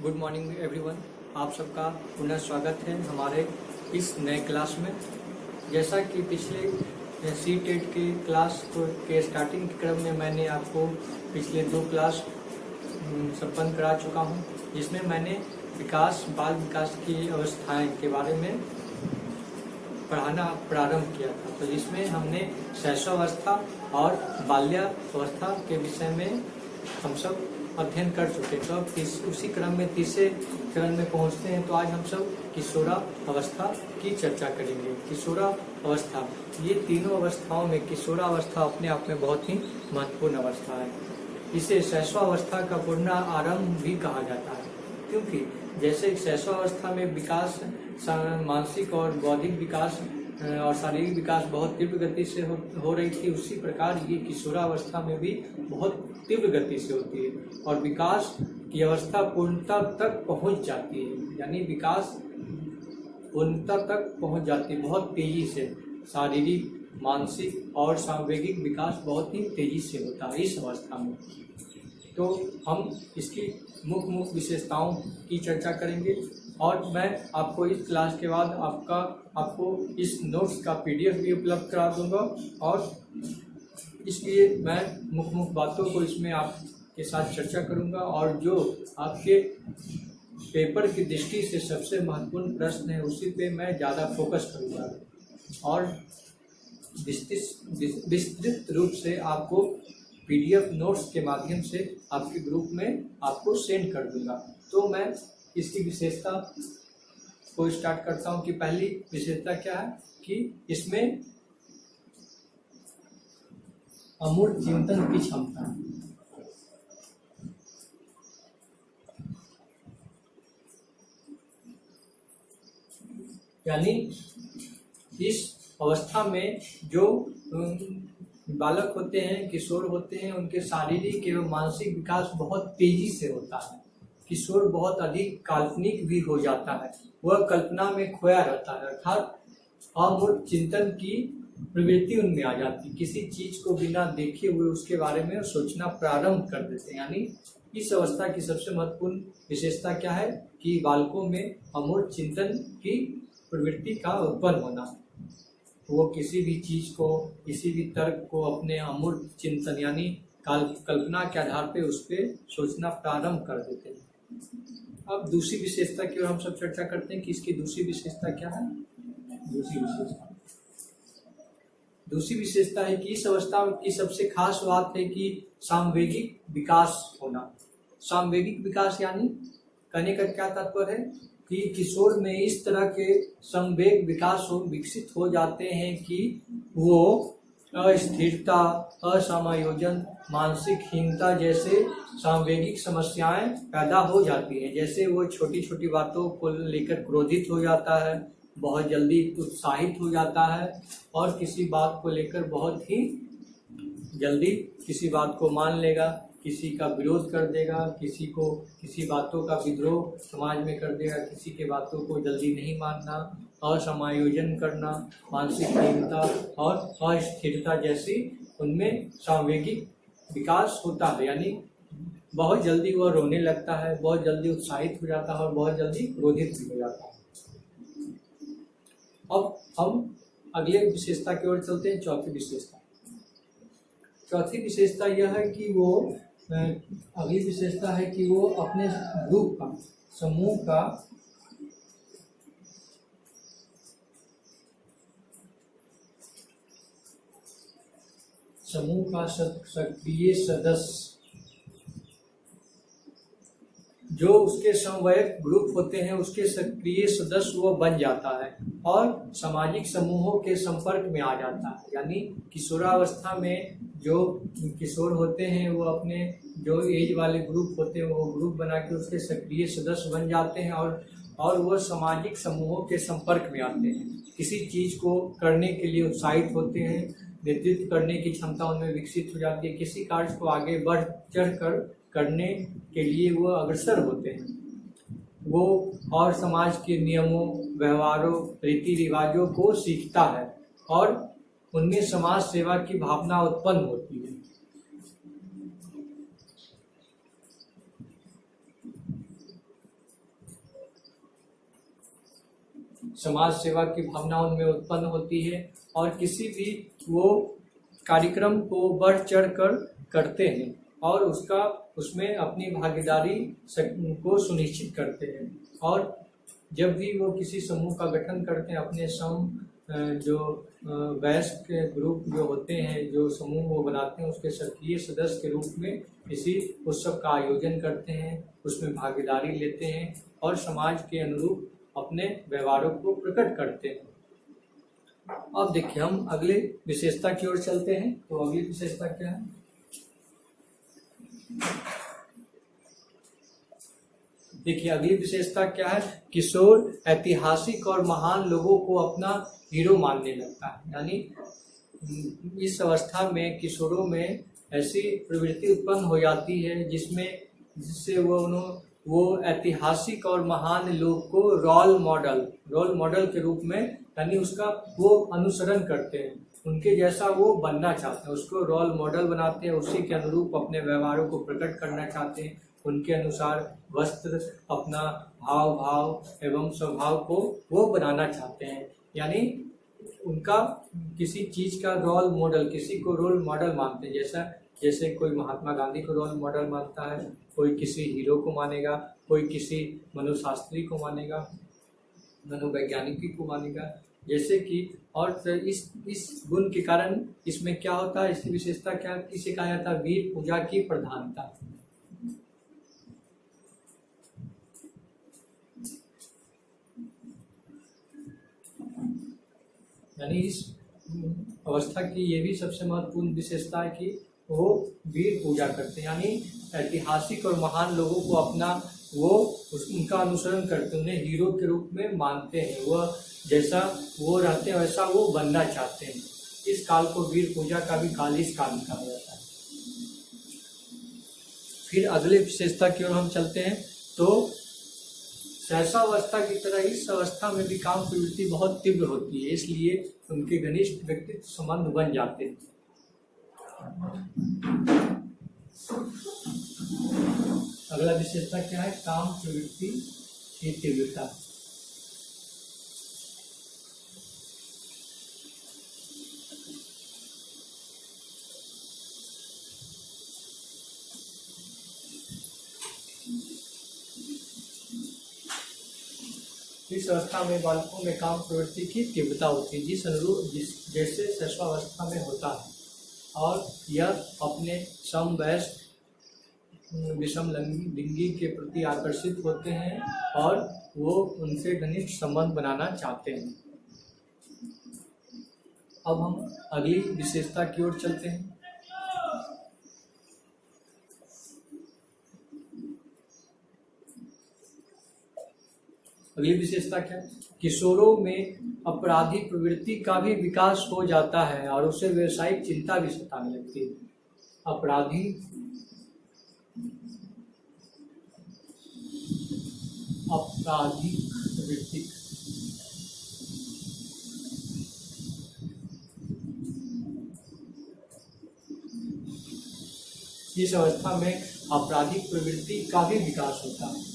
Good morning everyone. आप सबका पुनः स्वागत है हमारे इस नए क्लास में। जैसा कि पिछले सी टेट के क्लास के स्टार्टिंग के क्रम में मैंने आपको पिछले 2 क्लास संपन्न करा चुका हूं, जिसमें मैंने बाल विकास की अवस्थाएं के बारे में पढ़ाना प्रारंभ किया था। तो जिसमें हमने शैशवावस्था और बाल्यावस्था के विषय में हम सब अध्ययन कर चुके। तो अब उसी क्रम में तीसरे चरण में पहुंचते हैं। तो आज हम सब किशोरावस्था की चर्चा करेंगे। किशोरावस्था, ये तीनों अवस्थाओं में किशोरावस्था अपने आप में बहुत ही महत्वपूर्ण अवस्था है। इसे शैशवावस्था का पूर्ण आरंभ भी कहा जाता है, क्योंकि जैसे शैशवावस्था में विकास, मानसिक और बौद्धिक विकास और शारीरिक विकास बहुत तीव्र गति से हो रही थी, उसी प्रकार ये किशोरावस्था में भी बहुत तीव्र गति से होती है और विकास की अवस्था पूर्णता तक पहुंच जाती है। यानी विकास पूर्णता तक पहुंच जाती है बहुत तेजी से। शारीरिक, मानसिक और सांवेगिक विकास बहुत ही तेजी से होता है इस अवस्था में। तो हम इसकी मुख्य विशेषताओं की चर्चा करेंगे और मैं आपको इस क्लास के बाद आपको इस नोट्स का PDF भी उपलब्ध करा दूंगा और इसलिए मैं मुख्य बातों को इसमें आपके साथ चर्चा करूंगा और जो आपके पेपर की दृष्टि से सबसे महत्वपूर्ण प्रश्न है उसी पे मैं ज़्यादा फोकस करूंगा और विस्तृत रूप से आपको PDF नोट्स के माध्यम से आपके ग्रुप में आपको सेंड कर दूंगा। तो मैं इसकी विशेषता को स्टार्ट करता हूं कि पहली विशेषता क्या है कि इसमें अमूर्त चिंतन की क्षमता है। यानी इस अवस्था में जो बालक होते हैं, किशोर होते हैं, उनके शारीरिक एवं मानसिक विकास बहुत तेजी से होता है। किशोर बहुत अधिक काल्पनिक भी हो जाता है, वह कल्पना में खोया रहता है, अर्थात अमूर्त चिंतन की प्रवृत्ति उनमें आ जाती है। किसी चीज को बिना देखे हुए उसके बारे में सोचना प्रारंभ कर देते हैं। यानी इस अवस्था की सबसे महत्वपूर्ण विशेषता क्या है कि बालकों में अमूर्त चिंतन की प्रवृत्ति का उत्पन्न होना। वो किसी भी चीज को, किसी भी तर्क को अपने अमूर्त चिंतन यानी कल्पना के आधार पे उस पर सोचना प्रारंभ कर देते हैं। अब दूसरी विशेषता की ओर हम सब चर्चा करते हैं कि इसकी दूसरी विशेषता क्या है। दूसरी विशेषता है कि इस अवस्था की सबसे खास बात है कि सांवेगिक विकास होना। सांवेगिक विकास यानी कहने का क्या तात्पर्य है कि किशोर में इस तरह के संवेग विकसित हो जाते हैं कि वो अस्थिरता, असमायोजन, मानसिक हीनता जैसे सांवेगिक समस्याएं पैदा हो जाती हैं। जैसे वो छोटी छोटी बातों को लेकर क्रोधित हो जाता है, बहुत जल्दी उत्साहित हो जाता है और किसी बात को लेकर बहुत ही जल्दी किसी बात को मान लेगा, किसी का विरोध कर देगा, किसी बातों का विद्रोह समाज में कर देगा, किसी के बातों को जल्दी नहीं मानना, असमायोजन करना, मानसिक हीनता और अस्थिरता जैसी उनमें सांवेगिक विकास होता है। यानी बहुत जल्दी वह रोने लगता है, बहुत जल्दी उत्साहित हो जाता है और बहुत जल्दी क्रोधित भी हो जाता है। अब हम अगले विशेषता की ओर चलते हैं। चौथी विशेषता यह है कि अगली विशेषता है कि वो अपने ग्रुप का, समूह का सक्रिय सदस्य, जो उसके समवयस्क ग्रुप होते हैं उसके सक्रिय सदस्य वो बन जाता है और सामाजिक समूहों के संपर्क में आ जाता है। यानी किशोरावस्था में जो किशोर होते हैं वो अपने जो एज वाले ग्रुप होते हैं वो ग्रुप बना के उसके सक्रिय सदस्य बन जाते हैं और वो सामाजिक समूहों के संपर्क में आते हैं। किसी चीज को करने के लिए उत्साहित होते हैं, नेतृत्व करने की क्षमता उनमें विकसित हो जाती है, किसी कार्य को आगे बढ़ चढ़ कर करने के लिए वो अग्रसर होते हैं। वो और समाज के नियमों, व्यवहारों, रीति रिवाजों को सीखता है और उनमें समाज सेवा की भावना उत्पन्न होती है। समाज सेवा की भावना उनमें उत्पन्न होती है और किसी भी वो कार्यक्रम को बढ़ चढ़ कर करते हैं और उसमें अपनी भागीदारी को सुनिश्चित करते हैं। और जब भी वो किसी समूह का गठन करते हैं, अपने जो वयस्क ग्रुप जो होते हैं, जो समूह वो बनाते हैं, उसके सक्रिय सदस्य के रूप में किसी उत्सव का आयोजन करते हैं, उसमें भागीदारी लेते हैं और समाज के अनुरूप अपने व्यवहारों को प्रकट करते हैं। अब देखिए हम अगले विशेषता की ओर चलते हैं। तो अगली विशेषता क्या है? देखिए अगली विशेषता क्या है? किशोर ऐतिहासिक और महान लोगों को अपना हीरो मानने लगता है। यानी इस अवस्था में किशोरों में ऐसी प्रवृत्ति उत्पन्न हो जाती है जिससे वो ऐतिहासिक और महान लोग को रोल मॉडल के रूप में, यानी उसका वो अनुसरण करते हैं, उनके जैसा वो बनना चाहते हैं, उसको रोल मॉडल बनाते हैं, उसी के अनुरूप अपने व्यवहारों को प्रकट करना चाहते हैं, उनके अनुसार वस्त्र, अपना हाव भाव एवं स्वभाव को वो बनाना चाहते हैं। यानी उनका किसी चीज का रोल मॉडल, किसी को रोल मॉडल मानते हैं। जैसे कोई महात्मा गांधी को रोल मॉडल मानता है, कोई किसी हीरो को मानेगा, कोई किसी मनोशास्त्री को मानेगा, मनोवैज्ञानिकी को मानेगा, जैसे कि और इस गुण के कारण इसमें क्या होता है, इसकी विशेषता क्या, किसे कहा जाता है? वीर पूजा की प्रधानता। यानी इस अवस्था की ये भी सबसे महत्वपूर्ण विशेषता है कि वो वीर पूजा करते हैं, यानी ऐतिहासिक और महान लोगों को उनका अनुसरण करते हैं, उन्हें हीरो के रूप में मानते हैं, वह जैसा वो रहते हैं वैसा वो बनना चाहते हैं। इस काल को वीर पूजा का भी काल इस काल कहा जाता है। फिर अगले विशेषता की ओर हम चलते हैं। तो सहसावस्था की तरह इस अवस्था में भी काम प्रवृत्ति बहुत तीव्र होती है, इसलिए उनके घनिष्ठ व्यक्तित्व संबंध बन जाते हैं। अगला विशेषता क्या है? काम प्रवृत्ति की तीव्रता। इस अवस्था में बालकों में काम प्रवृत्ति की तीव्रता होती है, जैसे शैशवावस्था में होता है, और यह अपने समवयस्क विषम लिंगी के प्रति आकर्षित होते हैं और वो उनसे घनिष्ठ संबंध बनाना चाहते हैं। अब हम अगली विशेषता की ओर चलते हैं। अगली विशेषता क्या है? किशोरों में अपराधी प्रवृत्ति का भी विकास हो जाता है और उसे व्यवसायिक चिंता भी सताने लगती है। आपराधिक प्रवृत्ति, इस अवस्था में आपराधिक प्रवृत्ति का भी विकास होता है।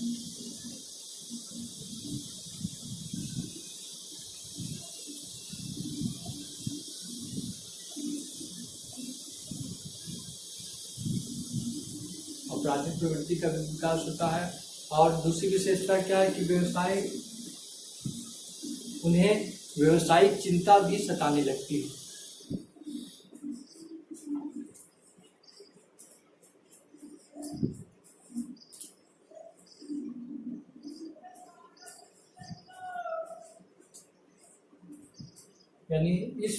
आपराधिक प्रवृत्ति का भी विकास होता है। और दूसरी विशेषता क्या है कि उन्हें व्यवसायिक चिंता भी सताने लगती है। यानी इस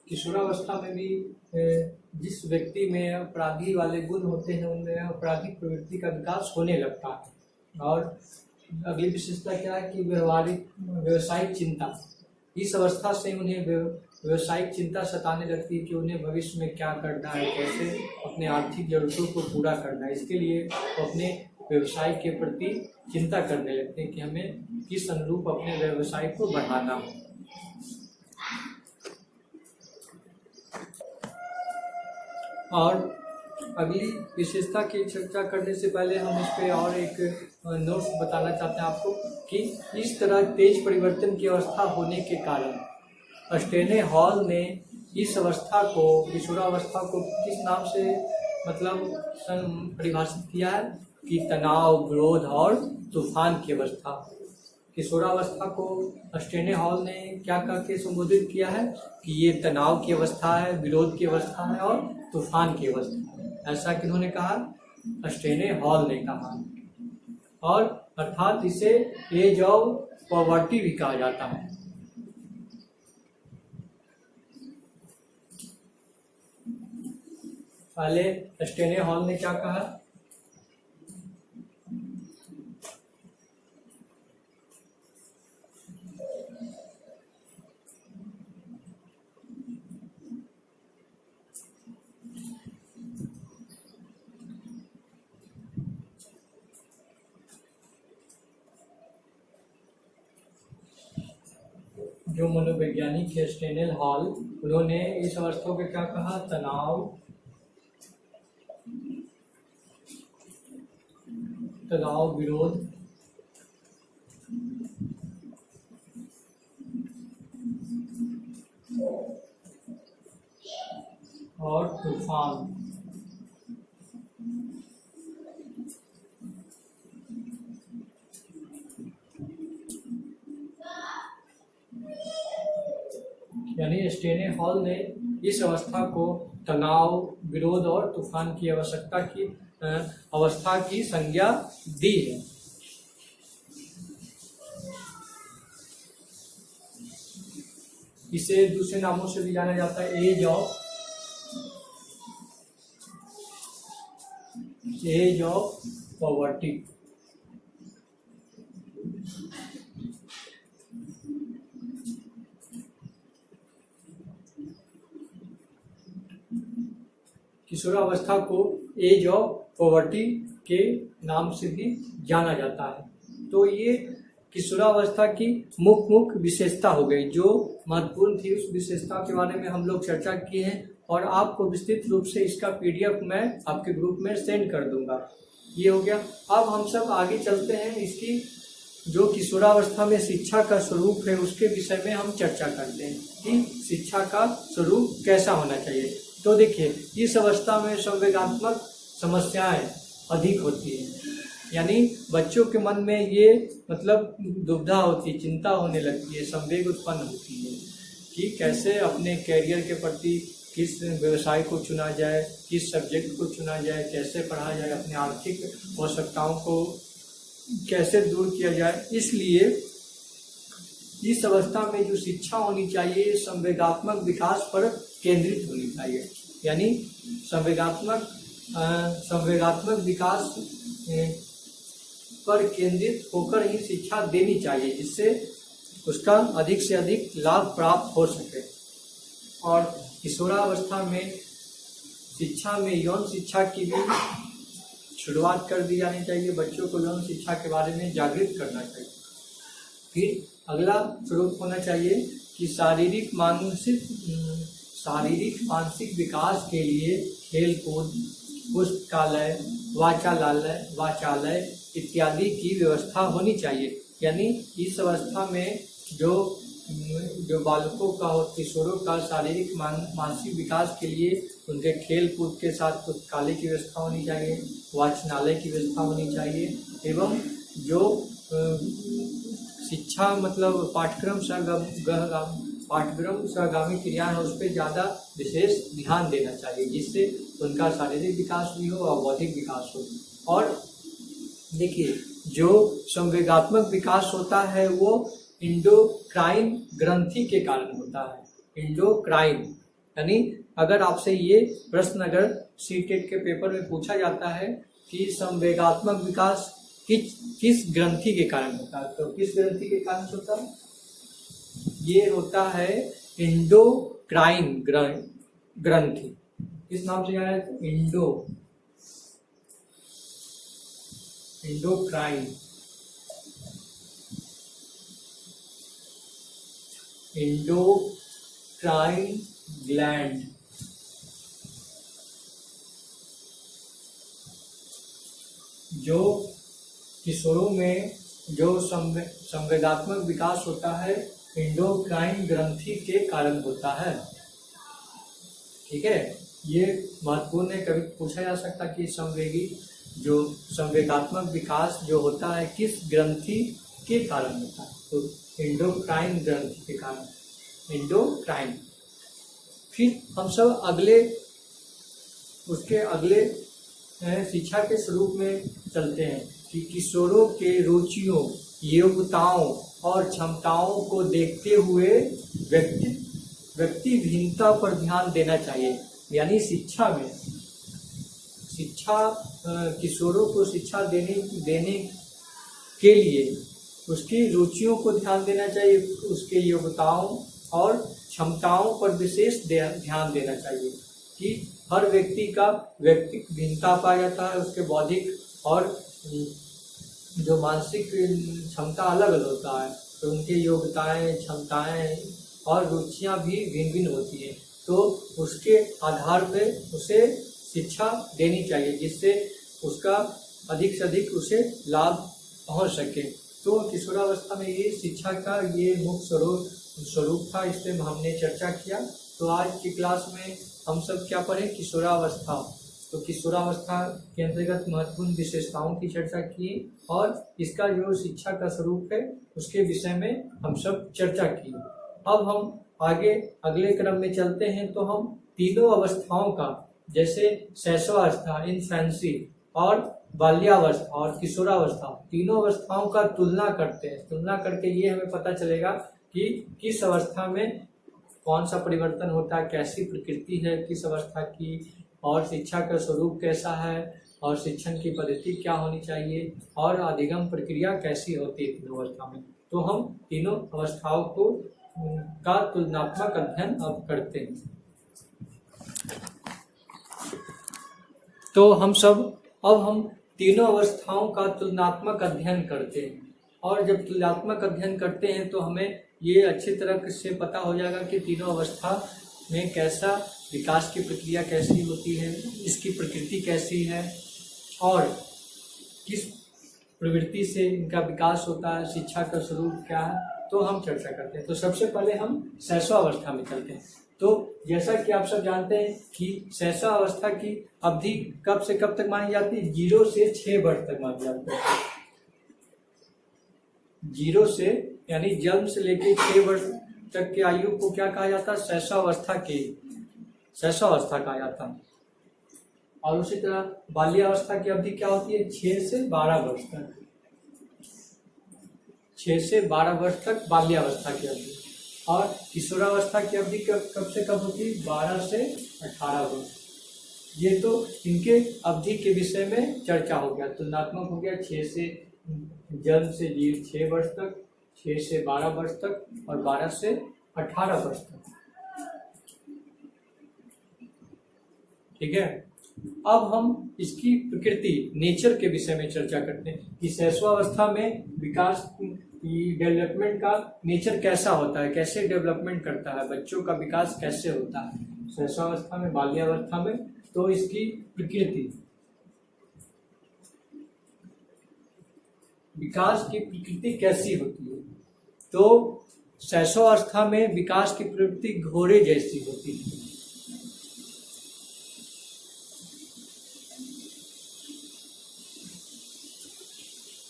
किशोरावस्था में भी जिस व्यक्ति में अपराधी वाले गुण होते हैं उनमें आपराधिक प्रवृत्ति का विकास होने लगता है। और अगली विशेषता क्या है कि व्यवसायिक चिंता, इस अवस्था से उन्हें व्यवसायिक चिंता सताने लगती है कि उन्हें भविष्य में क्या करना है, कैसे अपने आर्थिक जरूरतों को पूरा करना है। इसके लिए वो अपने व्यवसाय के प्रति चिंता करने लगते हैं कि हमें किस अनुरूप अपने व्यवसाय को बढ़ाना हो। और अगली विशेषता की चर्चा करने से पहले हम इस पे और एक नोट्स बताना चाहते हैं आपको कि इस तरह तेज परिवर्तन की अवस्था होने के कारण स्टेने हॉल ने इस अवस्था को, किशोरावस्था को किस नाम से मतलब परिभाषित किया है कि तनाव, विरोध और तूफान की अवस्था। किशोरावस्था को स्टेने हॉल ने क्या कह के संबोधित किया है कि ये तनाव की अवस्था है, विरोध की अवस्था है और तूफान की अवस्था है। ऐसा किन्होंने कहा? स्टेने हॉल ने कहा। और अर्थात इसे एज ऑफ पॉवर्टी भी कहा जाता है। पहले स्टेने हॉल ने क्या कहा? जो मनोवैज्ञानिक है स्टेनेल हॉल, उन्होंने इस अवस्था को क्या कहा? तनाव, विरोध और तूफान। यानी स्टेने हॉल ने इस अवस्था को तनाव, विरोध और तूफान की अवस्था की संज्ञा दी है। इसे दूसरे नामों से भी जाना जाता है, एज ऑफ पॉवर्टी। किशोरावस्था को एज ऑफ पॉवर्टी के नाम से भी जाना जाता है। तो ये किशोरावस्था की मुख्य विशेषता हो गई, जो महत्वपूर्ण थी। उस विशेषता के बारे में हम लोग चर्चा किए हैं और आपको विस्तृत रूप से इसका PDF मैं आपके ग्रुप में सेंड कर दूंगा। ये हो गया। अब हम सब आगे चलते हैं, इसकी जो किशोरावस्था में शिक्षा का स्वरूप है उसके विषय में हम चर्चा करते हैं कि शिक्षा का स्वरूप कैसा होना चाहिए। तो देखिए, इस अवस्था में संवेगात्मक समस्याएं अधिक होती है, यानी बच्चों के मन में ये मतलब दुविधा होती है, चिंता होने लगती है, संवेग उत्पन्न होती है कि कैसे अपने कैरियर के प्रति किस व्यवसाय को चुना जाए, किस सब्जेक्ट को चुना जाए, कैसे पढ़ा जाए, अपनी आर्थिक आवश्यकताओं को कैसे दूर किया जाए। इसलिए इस अवस्था में जो शिक्षा होनी चाहिए संवेगात्मक विकास पर केंद्रित होनी चाहिए, यानी संवेगात्मक विकास पर केंद्रित होकर ही शिक्षा देनी चाहिए, जिससे उसका अधिक से अधिक लाभ प्राप्त हो सके। और किशोरावस्था में शिक्षा में यौन शिक्षा की भी शुरुआत कर दी जानी चाहिए। बच्चों को यौन शिक्षा के बारे में जागृत करना चाहिए। फिर अगला स्वरूप होना चाहिए कि शारीरिक मानसिक विकास के लिए खेल कूद, पुस्तकालय, वाचालय इत्यादि की व्यवस्था होनी चाहिए। यानी इस अवस्था में जो बालकों का और किशोरों का शारीरिक मानसिक विकास के लिए उनके खेल कूद के साथ पुस्तकालय की व्यवस्था होनी चाहिए, वाचनालय की व्यवस्था होनी चाहिए, एवं जो शिक्षा मतलब पाठ्यक्रम सहगामी क्रियाएं उस पर ज़्यादा विशेष ध्यान देना चाहिए, जिससे उनका शारीरिक विकास भी हो और बौद्धिक विकास हो। और देखिए, जो संवेगात्मक विकास होता है वो इंडोक्राइन ग्रंथि के कारण होता है। इंडोक्राइन यानी अगर आपसे ये प्रश्न अगर सीटेट के पेपर में पूछा जाता है कि संवेगात्मक विकास किस ग्रंथि के कारण होता है, तो किस ग्रंथि के कारण होता है? ये होता है इंडोक्राइन ग्रंथि। किस नाम से जाना है? Endocrine gland. जो किशोरों में जो संवेगात्मक विकास होता है एंडोक्राइन ग्रंथि के कारण होता है। ठीक है, ये महत्वपूर्ण है। कभी पूछा जा सकता कि जो संवेगात्मक विकास जो होता है किस ग्रंथि के कारण होता है, तो एंडोक्राइन ग्रंथि के कारण, एंडोक्राइन। फिर हम सब उसके अगले शिक्षा के स्वरूप में चलते हैं कि किशोरों के रुचियों, योग्यताओं और क्षमताओं को देखते हुए व्यक्ति भिन्नता पर ध्यान देना चाहिए। यानी किशोरों को शिक्षा देने के लिए उसकी रुचियों को ध्यान देना चाहिए, उसके योग्यताओं और क्षमताओं पर विशेष ध्यान देना चाहिए कि हर व्यक्ति का व्यक्तिक भिन्नता पाया जाता है, उसके बौद्धिक और जो मानसिक क्षमता अलग अलग होता है, तो उनके योग्यताएं, क्षमताएं और रुचियां भी भिन्न भिन्न होती हैं। तो उसके आधार पर उसे शिक्षा देनी चाहिए जिससे उसका अधिक से अधिक उसे लाभ पहुंच सके। तो किशोरावस्था में ये शिक्षा का ये मुख्य स्वरूप था, इस पर हमने चर्चा किया। तो आज की क्लास में हम सब क्या पढ़े, किशोरावस्था। तो किशोरावस्था के अंतर्गत महत्वपूर्ण विशेषताओं की चर्चा की और इसका जो शिक्षा का स्वरूप है उसके विषय में हम सब चर्चा की। अब हम आगे अगले क्रम में चलते हैं। तो हम तीनों अवस्थाओं का, जैसे शैशवावस्था, इन्फेंसी, और बाल्यावस्था और किशोरावस्था, तीनों अवस्थाओं का तुलना करते हैं। तुलना करके ये हमें पता चलेगा कि किस अवस्था में कौन सा परिवर्तन होता है, कैसी प्रकृति है किस अवस्था की, और शिक्षा का स्वरूप कैसा है, और शिक्षण की पद्धति क्या होनी चाहिए, और अधिगम प्रक्रिया कैसी होती है तीनों अवस्था में। तो हम तीनों अवस्थाओं का तुलनात्मक अध्ययन अब करते हैं। तो हम तीनों अवस्थाओं का तुलनात्मक अध्ययन करते हैं, और जब तुलनात्मक अध्ययन करते हैं तो हमें ये अच्छी तरह से पता हो जाएगा कि तीनों अवस्था में कैसा विकास की प्रक्रिया कैसी होती है, इसकी प्रकृति कैसी है, और किस प्रवृत्ति से इनका विकास होता है, शिक्षा का स्वरूप क्या है, तो हम चर्चा करते हैं। तो सबसे पहले हम शैशवावस्था में चलते हैं। तो जैसा कि आप सब जानते हैं कि शैशवावस्था की अवधि कब से कब तक मानी जाती है, 0 से 6 वर्ष तक मानी जाती है। 0 से यानी जन्म से लेकर 6 वर्ष तक की आयु को क्या कहा जाता है, शैशवावस्था कहा जाता है। और उसी तरह बाल्यावस्था की अवधि क्या होती है, 6 से 12 वर्ष तक। 6 से 12 वर्ष तक बाल्यावस्था की अवधि। और किशोरावस्था की अवधि कब से कब होती है, 12 से 18 वर्ष। ये तो इनके अवधि के विषय में चर्चा हो गया, तुलनात्मक हो गया। 6 से जन्म से 6 वर्ष तक, 6 से 12 वर्ष तक, और 12 से 18 वर्ष तक। ठीक है, अब हम इसकी प्रकृति, नेचर के विषय में चर्चा करते हैं कि शैशवावस्था में विकास डेवलपमेंट का नेचर कैसा होता है, कैसे डेवलपमेंट करता है, बच्चों का विकास कैसे होता है शैशवावस्था में, बाल्यावस्था में। तो इसकी प्रकृति, विकास की प्रकृति कैसी होती है, तो शैशवावस्था में विकास की प्रवृत्ति घोड़े जैसी होती है।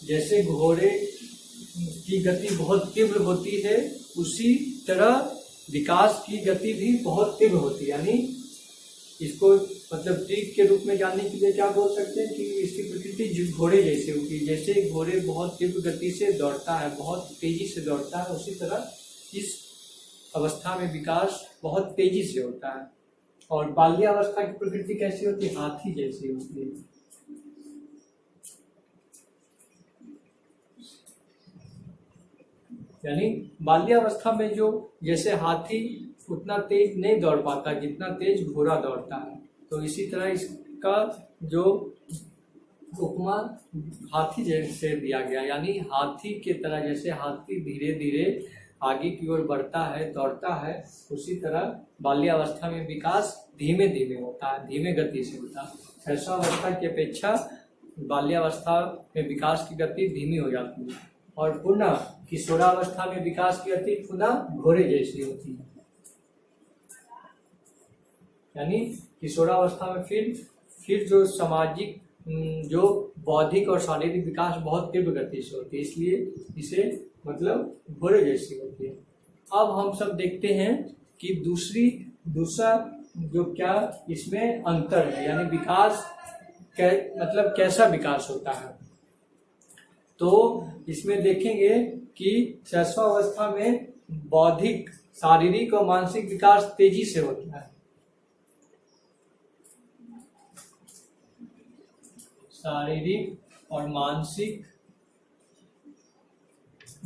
जैसे घोड़े की गति बहुत तीव्र होती है, उसी तरह विकास की गति भी बहुत तीव्र होती है। यानी इसको मतलब ट्रिक के रूप में जानने के लिए क्या बोल सकते हैं कि इसकी प्रकृति घोड़े जैसी होती है। जैसे घोड़े बहुत तीव्र गति से दौड़ता है, बहुत तेजी से दौड़ता है, उसी तरह इस अवस्था में विकास बहुत तेजी से होता है। और बाल्यावस्था की प्रकृति कैसी होती है, हाथी जैसी होती है। यानी बाल्यावस्था में जो जैसे हाथी उतना तेज नहीं दौड़ पाता जितना तेज घोड़ा दौड़ता है, तो इसी तरह इसका जो उपमा हाथी जैसे दिया गया। यानी हाथी के तरह, जैसे हाथी धीरे धीरे आगे की ओर बढ़ता है, दौड़ता है, उसी तरह बाल्यावस्था में विकास धीमे धीमे होता है, धीमे गति से होता है। शैशवावस्था की अपेक्षा बाल्यावस्था में विकास की गति धीमी हो जाती है और पुनः किशोरावस्था में विकास की गति पुनः घोड़े जैसी होती है। यानी किशोरावस्था में फिर जो सामाजिक, जो बौद्धिक और शारीरिक विकास बहुत तीव्र गति से होती है, इसलिए इसे मतलब घोड़े जैसी होती है। अब हम सब देखते हैं कि दूसरा जो क्या इसमें अंतर है, यानी विकास मतलब कैसा विकास होता है। तो इसमें देखेंगे कि शैशवावस्था में बौद्धिक, शारीरिक और मानसिक विकास तेजी से होता है। शारीरिक और मानसिक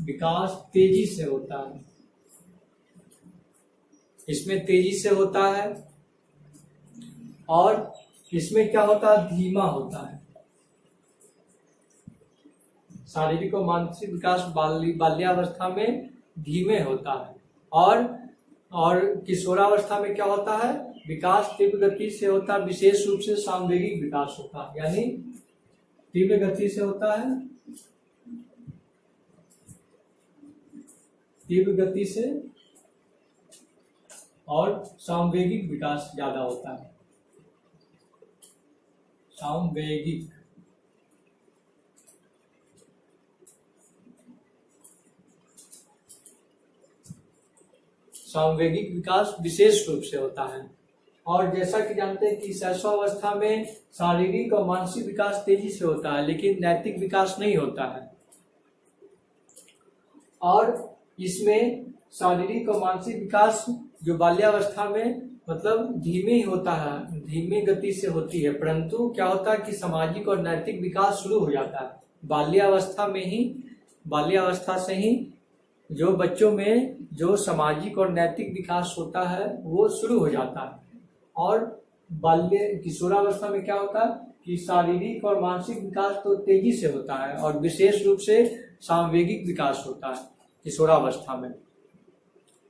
विकास तेजी से होता है, इसमें तेजी से होता है। और इसमें क्या होता है, धीमा होता है। शारीरिक और मानसिक विकास बाल्यावस्था में धीमे होता है और किशोरावस्था में क्या होता है, विकास तीव्र गति से होता है, विशेष रूप से सामवेगिक विकास होता है, यानी तीव्र गति से होता है, तीव्र गति से, और सामवेगिक विकास ज्यादा होता है। सामवेगिक विकास विशेष रूप से होता है। और जैसा कि जानते हैं कि शैशवावस्था में शारीरिक और मानसिक विकास तेजी से होता है, लेकिन नैतिक विकास नहीं होता है। और इसमें शारीरिक और मानसिक विकास जो बाल्यावस्था में मतलब धीमे ही होता है, धीमी गति से होती है, परंतु क्या होता है कि सामाजिक और नैतिक विकास शुरू हो जाता है बाल्यावस्था से ही जो बच्चों में जो सामाजिक और नैतिक विकास होता है वो शुरू हो जाता है। और किशोरावस्था में क्या होता है कि शारीरिक और मानसिक विकास तो तेजी से होता है और विशेष रूप से सामवेगिक विकास होता है किशोरावस्था में।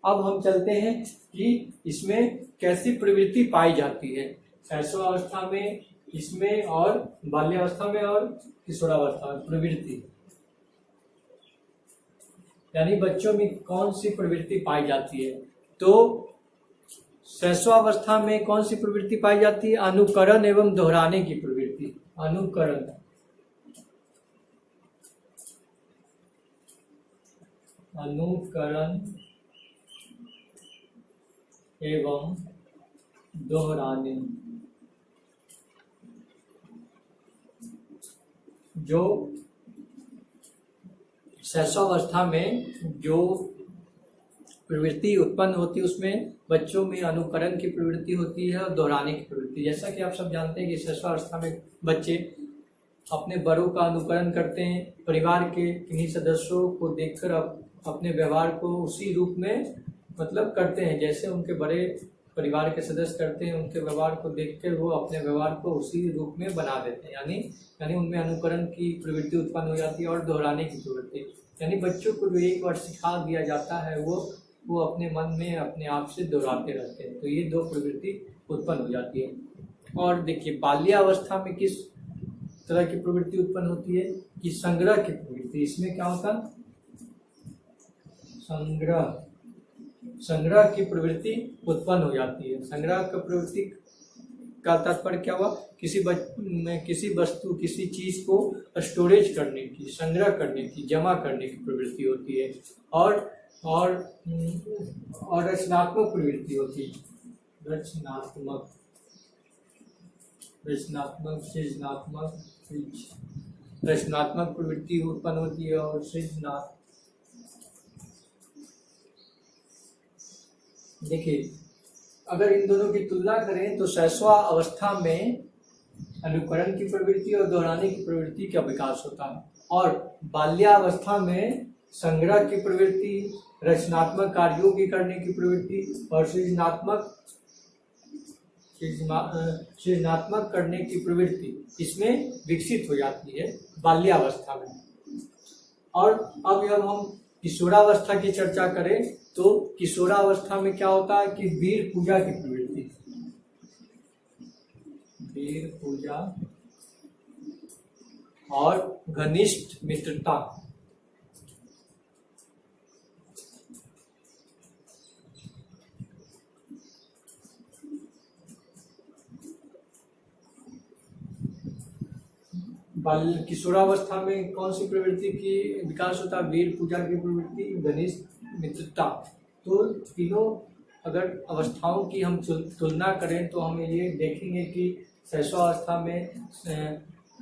अब हम चलते हैं कि इसमें कैसी प्रवृत्ति पाई जाती है शैशवावस्था में, इसमें और बाल्यावस्था में और किशोरावस्था में प्रवृत्ति, यानी बच्चों में कौन सी प्रवृत्ति पाई जाती है। तो शैशवावस्था में कौन सी प्रवृत्ति पाई जाती है, अनुकरण एवं दोहराने की प्रवृत्ति। अनुकरण एवं दोहराने, जो शैशवावस्था में जो प्रवृत्ति उत्पन्न होती है उसमें बच्चों में अनुकरण की प्रवृत्ति होती है और दोहराने की प्रवृत्ति। जैसा कि आप सब जानते हैं कि शैशवावस्था में बच्चे अपने बड़ों का अनुकरण करते हैं, परिवार के किन्हीं सदस्यों को देखकर अपने व्यवहार को उसी रूप में मतलब करते हैं, जैसे उनके बड़े परिवार के सदस्य करते हैं, उनके व्यवहार को देखकर वो अपने व्यवहार को उसी रूप में बना देते हैं। यानी उनमें अनुकरण की प्रवृत्ति उत्पन्न हो जाती है और दोहराने की प्रवृत्ति, यानी बच्चों को जो एक बार सिखा दिया जाता है वो अपने मन में अपने आप से दोहराते रहते हैं। तो ये दो प्रवृत्ति उत्पन्न हो जाती है। और देखिए बाल्यावस्था में किस तरह की प्रवृत्ति उत्पन्न होती है कि संग्रह की प्रवृत्ति। इसमें क्या होता है, संग्रह की प्रवृत्ति उत्पन्न हो जाती है। संग्रह की प्रवृत्ति का तात्पर्य क्या हुआ, किसी वस्तु किसी चीज को स्टोरेज करने की, संग्रह करने की, जमा करने की प्रवृत्ति होती है। और रचनात्मक प्रवृत्ति होती है, रचनात्मक प्रवृत्ति उत्पन्न होती है और सृजनात्मक। देखिए अगर इन दोनों की तुलना करें तो शैशवावस्था में अनुकरण की प्रवृत्ति और दोहराने की प्रवृत्ति का विकास होता है, और बाल्यावस्था में संग्रह की प्रवृत्ति, रचनात्मक कार्यों की करने की प्रवृत्ति और सृजनात्मक करने की प्रवृत्ति इसमें विकसित हो जाती है बाल्यावस्था में। और अब जब हम किशोरावस्था की चर्चा करें तो किशोरावस्था में क्या होता है कि वीर पूजा की प्रवृत्ति, वीर पूजा और घनिष्ठ मित्रता। किशोरावस्था में कौन सी प्रवृत्ति की विकास होता है? वीर पूजा की प्रवृत्ति, घनिष्ठ मित्रता। तो तीनों अगर अवस्थाओं की हम तुलना करें तो हम ये देखेंगे कि शैशवावस्था में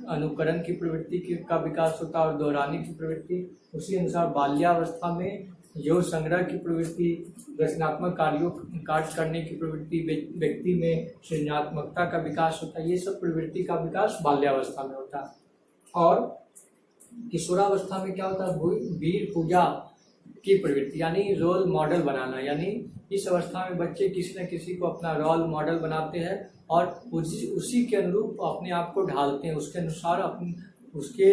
अनुकरण की प्रवृत्ति का विकास होता है और दोहराने की प्रवृत्ति। उसी अनुसार बाल्यावस्था में योग संग्रह की प्रवृत्ति, रचनात्मक कार्य करने की प्रवृत्ति, व्यक्ति में सृजनात्मकता का विकास होता है। ये सब प्रवृत्ति का विकास बाल्यावस्था में होता है। और किशोरावस्था में क्या होता है? वीर पूजा की प्रवृत्ति, यानी रोल मॉडल बनाना। यानी इस अवस्था में बच्चे किसी न किसी को अपना रोल मॉडल बनाते हैं और उसी के अनुरूप अपने आप को ढालते हैं, उसके अनुसार उसके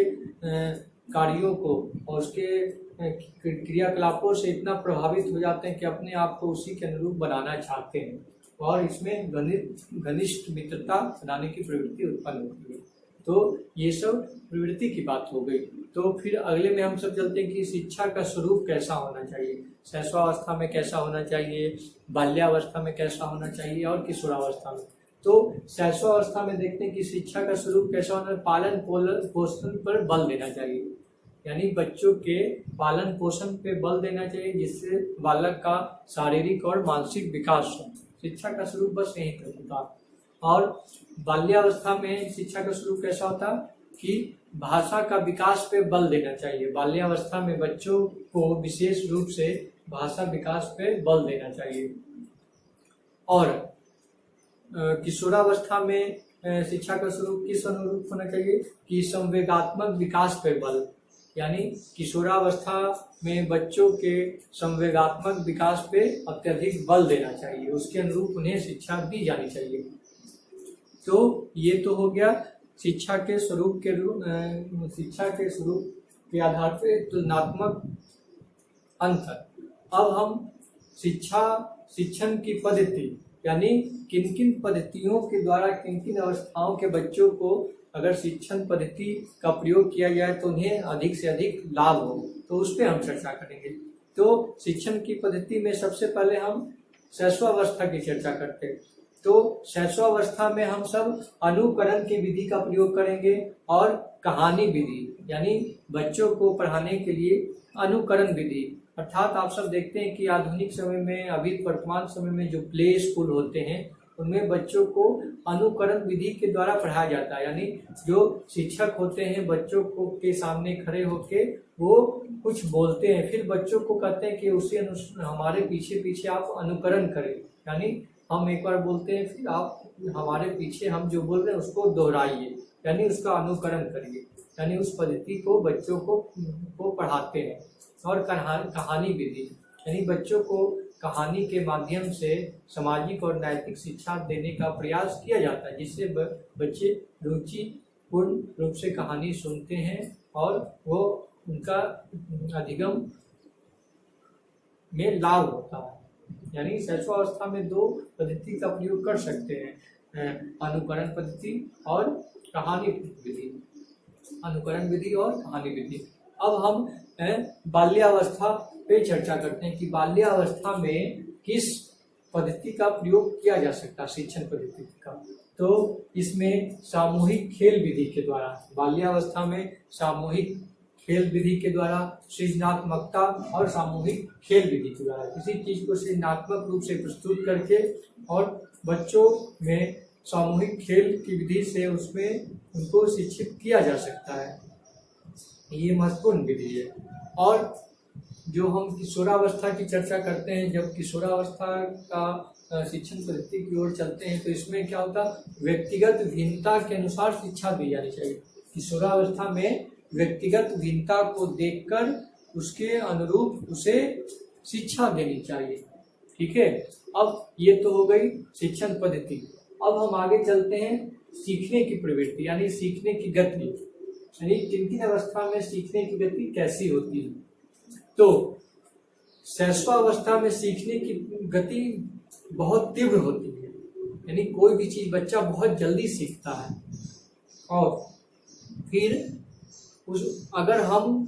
कार्यों को और उसके क्रियाकलापों से इतना प्रभावित हो जाते हैं कि अपने आप को उसी के अनुरूप बनाना चाहते हैं और इसमें घनिष्ठ मित्रता बनाने की प्रवृत्ति उत्पन्न होती है। तो ये सब प्रवृत्ति की बात हो गई। तो फिर अगले में हम सब चलते हैं कि शिक्षा का स्वरूप कैसा होना चाहिए, शैशवावस्था में कैसा होना चाहिए, बाल्यावस्था में कैसा होना चाहिए और किशोरावस्था में। तो शैशवावस्था में देखते हैं कि शिक्षा का स्वरूप कैसा होना, पालन पोषण पर बल देना चाहिए। यानी बच्चों के पालन पोषण पे बल देना चाहिए जिससे बालक का शारीरिक और मानसिक विकास हो। शिक्षा का स्वरूप बस यही होता। और बाल्यावस्था में शिक्षा का स्वरूप कैसा होता कि भाषा का विकास पे बल देना चाहिए। बाल्यावस्था में बच्चों को विशेष रूप से भाषा विकास पे बल देना चाहिए। और किशोरावस्था में शिक्षा का स्वरूप किस अनुरूप होना चाहिए कि संवेगात्मक विकास पे बल। यानी किशोरावस्था में बच्चों के संवेगात्मक विकास पे अत्यधिक बल देना चाहिए, उसके अनुरूप उन्हें शिक्षा दी जानी चाहिए। तो ये तो हो गया शिक्षा के स्वरूप के आधार पर तुलनात्मक अंतर। अब हम शिक्षण की पद्धति, यानी किन किन पद्धतियों के द्वारा किन किन अवस्थाओं के बच्चों को अगर शिक्षण पद्धति का प्रयोग किया जाए तो उन्हें अधिक से अधिक लाभ हो, तो उस पर हम चर्चा करेंगे। तो शिक्षण की पद्धति में सबसे पहले हम शैशवावस्था की चर्चा करते हैं। तो शैशवावस्था में हम सब अनुकरण की विधि का प्रयोग करेंगे और कहानी विधि, यानी बच्चों को पढ़ाने के लिए अनुकरण विधि। अर्थात आप सब देखते हैं कि आधुनिक समय में, अभी वर्तमान समय में जो प्ले स्कूल होते हैं उनमें बच्चों को अनुकरण विधि के द्वारा पढ़ाया जाता है। यानी जो शिक्षक होते हैं बच्चों को के सामने खड़े होके वो कुछ बोलते हैं, फिर बच्चों को कहते हैं कि उसी हमारे पीछे पीछे आप अनुकरण करें। यानी हम एक बार बोलते हैं फिर आप हमारे पीछे हम जो बोल रहे हैं उसको दोहराइए, यानी उसका अनुकरण करिए। यानी उस पद्धति को बच्चों को पढ़ाते हैं। और कहानी विधि, यानी बच्चों को कहानी के माध्यम से सामाजिक और नैतिक शिक्षा देने का प्रयास किया जाता है, जिससे बच्चे रुचिपूर्ण रूप से कहानी सुनते हैं और वो उनका अधिगम में लाभ होता है। यानी शैशवावस्था में दो पद्धति का प्रयोग कर सकते हैं, अनुकरण पद्धति और कहानी विधि। अनुकरण विधि और कहानी विधि। अब हम बाल्यावस्था पे चर्चा करते हैं कि बाल्यावस्था में किस पद्धति का प्रयोग किया जा सकता है शिक्षण पद्धति का। तो इसमें सामूहिक खेल विधि के द्वारा, बाल्यावस्था में सामूहिक खेल विधि के द्वारा, सृजनात्मकता और सामूहिक खेल विधि के द्वारा किसी चीज को सृजनात्मक रूप से प्रस्तुत करके और बच्चों में सामूहिक खेल की विधि से उसमें उनको शिक्षित किया जा सकता है। ये महत्वपूर्ण विधि है। और जो हम किशोरावस्था की चर्चा करते हैं, जब किशोरावस्था का शिक्षण पद्धति की ओर चलते हैं तो इसमें क्या होता है, व्यक्तिगत भिन्नता के अनुसार शिक्षा दी जानी चाहिए। किशोरावस्था में व्यक्तिगत भिन्नता को देखकर उसके अनुरूप उसे शिक्षा देनी चाहिए। ठीक है, अब ये तो हो गई शिक्षण पद्धति। अब हम आगे चलते हैं सीखने की प्रवृत्ति, यानी सीखने की गति, यानी किन किन अवस्था में सीखने की गति कैसी होती है। तो शैशवावस्था में सीखने की गति बहुत तीव्र होती है, यानी कोई भी चीज बच्चा बहुत जल्दी सीखता है। और फिर अगर हम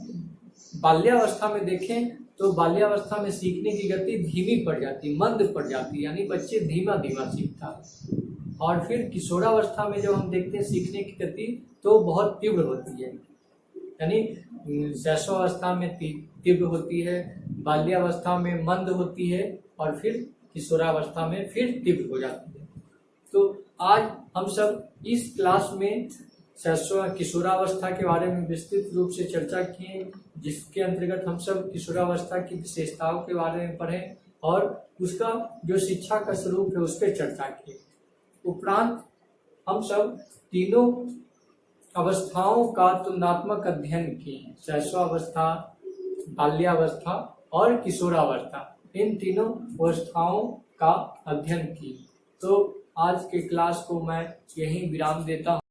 बाल्यावस्था में देखें तो बाल्यावस्था में सीखने की गति धीमी पड़ जाती, मंद पड़ जाती, यानी बच्चे धीमा धीमा सीखता है। और फिर किशोरावस्था में जब हम देखते हैं सीखने की गति तो बहुत तीव्र होती है, यानी शैशवावस्था में तीव्र होती है, बाल्यावस्था में मंद होती है और फिर किशोरावस्था में फिर तीव्र हो जाती है। तो आज हम सब इस क्लास में किशोरावस्था के बारे में विस्तृत रूप से चर्चा किए, जिसके अंतर्गत हम सब किशोरावस्था की विशेषताओं के बारे में पढ़े और उसका जो शिक्षा का स्वरूप है उस पर चर्चा की। उपरांत हम सब तीनों अवस्थाओं का तुलनात्मक अध्ययन किए, शैशवावस्था, बाल्यावस्था और किशोरावस्था, इन तीनों अवस्थाओं का अध्ययन किए। तो आज के क्लास को मैं यहीं विराम देता हूँ।